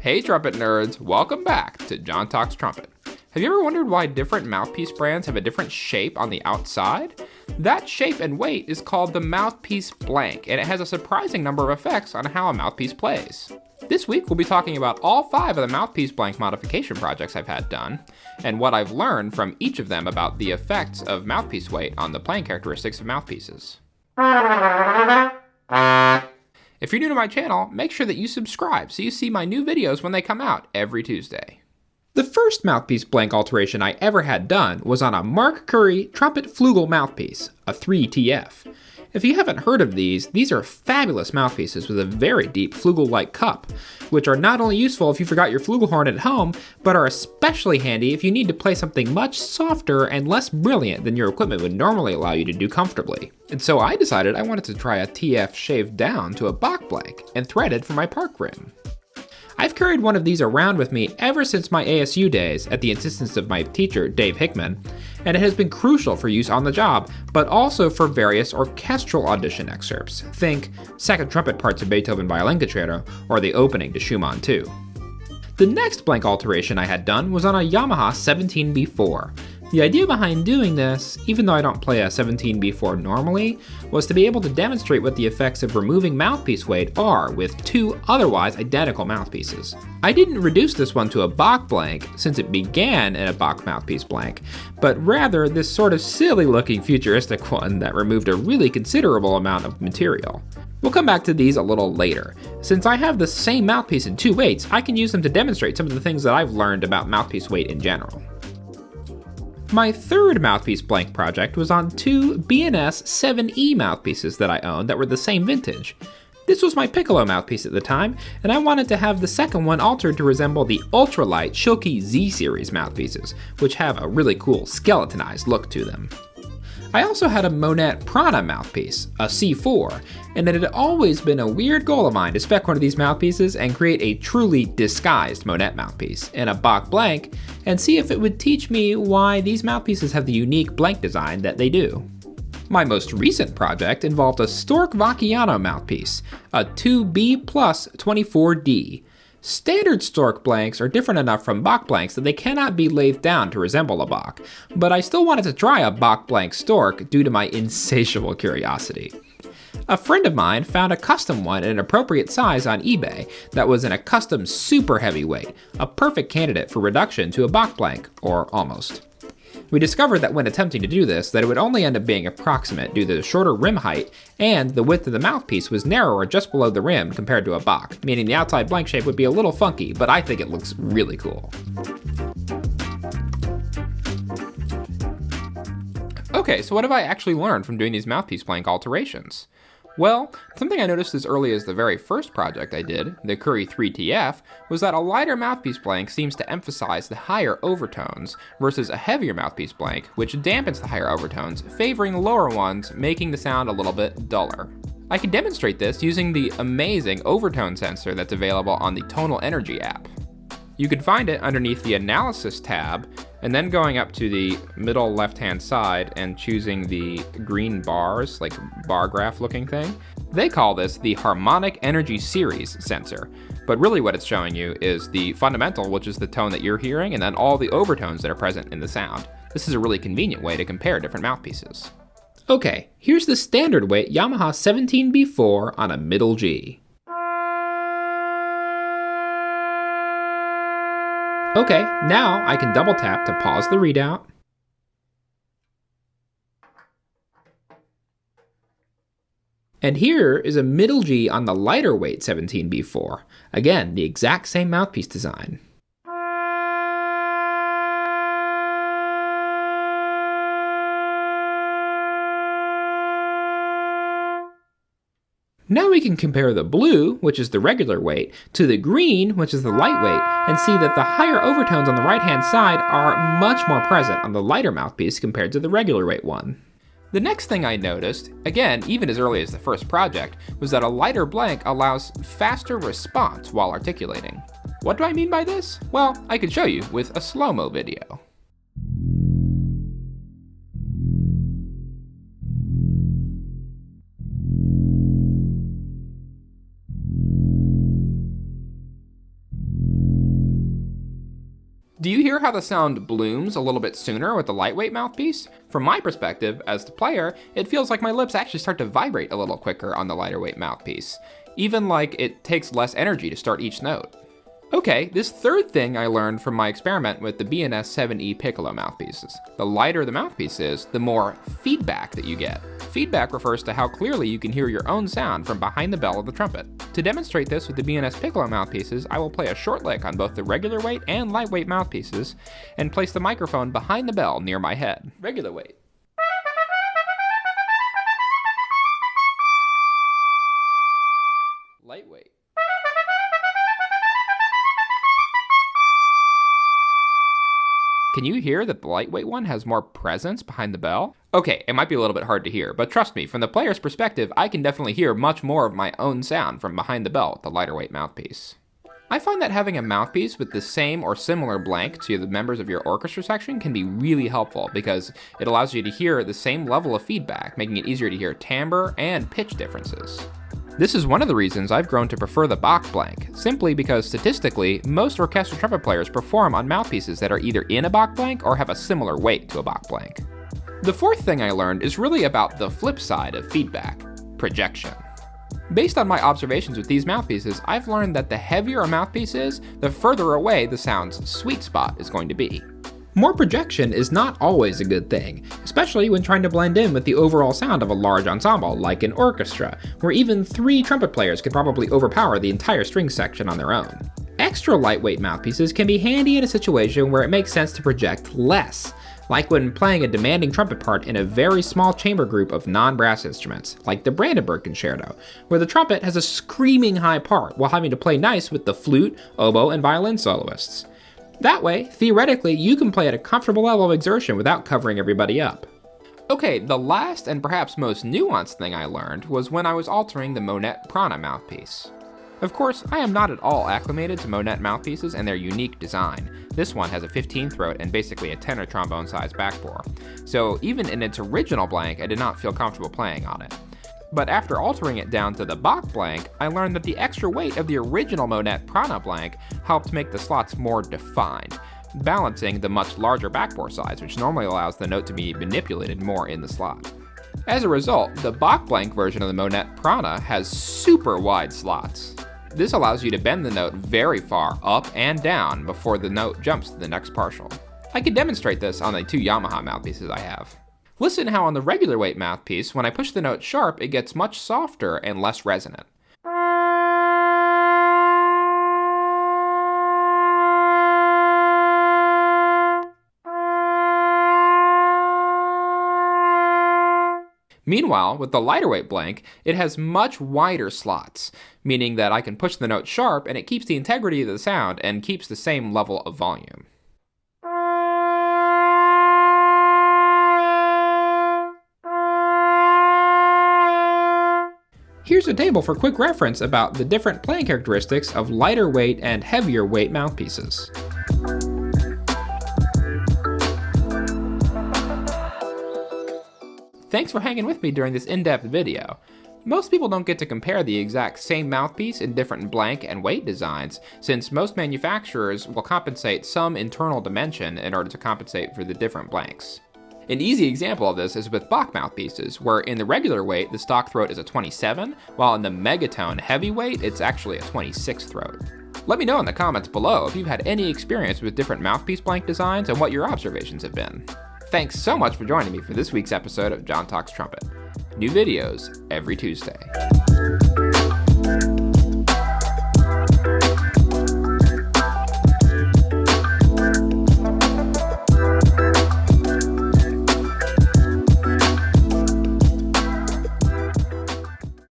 Hey trumpet nerds, welcome back to John Talks Trumpet. Have you ever wondered why different mouthpiece brands have a different shape on the outside? That shape and weight is called the mouthpiece blank, and it has a surprising number of effects on how a mouthpiece plays. This week we'll be talking about all 5 of the mouthpiece blank modification projects I've had done, and what I've learned from each of them about the effects of mouthpiece weight on the playing characteristics of mouthpieces. If you're new to my channel, make sure that you subscribe so you see my new videos when they come out every Tuesday. The first mouthpiece blank alteration I ever had done was on a Mark Curry Trumpet Flugel mouthpiece, a 3TF. If you haven't heard of these are fabulous mouthpieces with a very deep flugel-like cup, which are not only useful if you forgot your flugelhorn at home, but are especially handy if you need to play something much softer and less brilliant than your equipment would normally allow you to do comfortably. And so I decided I wanted to try a TF shaved down to a Bach blank and threaded for my park rim. I've carried one of these around with me ever since my ASU days at the insistence of my teacher, Dave Hickman, and it has been crucial for use on the job, but also for various orchestral audition excerpts. Think second trumpet parts of Beethoven Violin Concerto or the opening to Schumann 2. The next blank alteration I had done was on a Yamaha 17B4. The idea behind doing this, even though I don't play a 17B4 normally, was to be able to demonstrate what the effects of removing mouthpiece weight are with 2 otherwise identical mouthpieces. I didn't reduce this one to a Bach blank since it began in a Bach mouthpiece blank, but rather this sort of silly looking futuristic one that removed a really considerable amount of material. We'll come back to these a little later. Since I have the same mouthpiece in 2 weights, I can use them to demonstrate some of the things that I've learned about mouthpiece weight in general. My third mouthpiece blank project was on 2 B&S 7E mouthpieces that I owned that were the same vintage. This was my Piccolo mouthpiece at the time, and I wanted to have the second one altered to resemble the ultralight Schilke Z series mouthpieces, which have a really cool skeletonized look to them. I also had a Monette Prana mouthpiece, a C4, and it had always been a weird goal of mine to spec one of these mouthpieces and create a truly disguised Monette mouthpiece in a Bach blank and see if it would teach me why these mouthpieces have the unique blank design that they do. My most recent project involved a Stork Vacchiano mouthpiece, a 2B plus 24D. Standard Stork blanks are different enough from Bach blanks that they cannot be lathed down to resemble a Bach, but I still wanted to try a Bach blank Stork due to my insatiable curiosity. A friend of mine found a custom one in an appropriate size on eBay that was in a custom super heavyweight, a perfect candidate for reduction to a Bach blank, or almost. We discovered that when attempting to do this, that it would only end up being approximate due to the shorter rim height, and the width of the mouthpiece was narrower just below the rim compared to a Bach, meaning the outside blank shape would be a little funky, but I think it looks really cool. Okay, so what have I actually learned from doing these mouthpiece blank alterations? Well, something I noticed as early as the very first project I did, the Curry 3TF, was that a lighter mouthpiece blank seems to emphasize the higher overtones versus a heavier mouthpiece blank, which dampens the higher overtones, favoring the lower ones, making the sound a little bit duller. I can demonstrate this using the amazing Overtone Sensor that's available on the Tonal Energy App. You can find it underneath the Analysis tab, and then going up to the middle left-hand side and choosing the green bars, like bar graph looking thing. They call this the Harmonic Energy Series sensor, but really what it's showing you is the fundamental, which is the tone that you're hearing, and then all the overtones that are present in the sound. This is a really convenient way to compare different mouthpieces. Okay, here's the standard weight Yamaha 17B4 on a middle G. Okay, now I can double tap to pause the readout. And here is a middle G on the lighter weight 17B4. Again, the exact same mouthpiece design. Now we can compare the blue, which is the regular weight, to the green, which is the lightweight, and see that the higher overtones on the right-hand side are much more present on the lighter mouthpiece compared to the regular weight one. The next thing I noticed, again, even as early as the first project, was that a lighter blank allows faster response while articulating. What do I mean by this? Well, I could show you with a slow-mo video. Do you hear how the sound blooms a little bit sooner with the lightweight mouthpiece? From my perspective, as the player, it feels like my lips actually start to vibrate a little quicker on the lighter weight mouthpiece, even like it takes less energy to start each note. Okay, this third thing I learned from my experiment with the B&S 7E Piccolo mouthpieces. The lighter the mouthpiece is, the more feedback that you get. Feedback refers to how clearly you can hear your own sound from behind the bell of the trumpet. To demonstrate this with the B&S Piccolo mouthpieces, I will play a short lick on both the regular weight and lightweight mouthpieces and place the microphone behind the bell near my head. Regular weight. Lightweight. Can you hear that the lightweight one has more presence behind the bell? Okay, it might be a little bit hard to hear, but trust me, from the player's perspective, I can definitely hear much more of my own sound from behind the bell with the lighter weight mouthpiece. I find that having a mouthpiece with the same or similar blank to the members of your orchestra section can be really helpful because it allows you to hear the same level of feedback, making it easier to hear timbre and pitch differences. This is one of the reasons I've grown to prefer the Bach blank, simply because statistically, most orchestral trumpet players perform on mouthpieces that are either in a Bach blank or have a similar weight to a Bach blank. The fourth thing I learned is really about the flip side of feedback, projection. Based on my observations with these mouthpieces, I've learned that the heavier a mouthpiece is, the further away the sound's sweet spot is going to be. More projection is not always a good thing, especially when trying to blend in with the overall sound of a large ensemble like an orchestra, where even 3 trumpet players could probably overpower the entire string section on their own. Extra lightweight mouthpieces can be handy in a situation where it makes sense to project less, like when playing a demanding trumpet part in a very small chamber group of non-brass instruments, like the Brandenburg Concerto, where the trumpet has a screaming high part while having to play nice with the flute, oboe, and violin soloists. That way, theoretically, you can play at a comfortable level of exertion without covering everybody up. Okay, the last and perhaps most nuanced thing I learned was when I was altering the Monette Prana mouthpiece. Of course, I am not at all acclimated to Monette mouthpieces and their unique design. This one has a 15 throat and basically a tenor trombone sized backbore, so even in its original blank, I did not feel comfortable playing on it. But after altering it down to the Bach blank, I learned that the extra weight of the original Monette Prana blank helped make the slots more defined, balancing the much larger backbore size, which normally allows the note to be manipulated more in the slot. As a result, the Bach blank version of the Monette Prana has super wide slots. This allows you to bend the note very far up and down before the note jumps to the next partial. I can demonstrate this on the 2 Yamaha mouthpieces I have. Listen how on the regular weight mouthpiece, when I push the note sharp, it gets much softer and less resonant. Meanwhile, with the lighter weight blank, it has much wider slots, meaning that I can push the note sharp and it keeps the integrity of the sound and keeps the same level of volume. Here's a table for quick reference about the different playing characteristics of lighter weight and heavier weight mouthpieces. Thanks for hanging with me during this in-depth video. Most people don't get to compare the exact same mouthpiece in different blank and weight designs, since most manufacturers will compensate some internal dimension in order to compensate for the different blanks. An easy example of this is with Bach mouthpieces, where in the regular weight, the stock throat is a 27, while in the megatone heavyweight, it's actually a 26 throat. Let me know in the comments below if you've had any experience with different mouthpiece blank designs and what your observations have been. Thanks so much for joining me for this week's episode of John Talks Trumpet. New videos every Tuesday.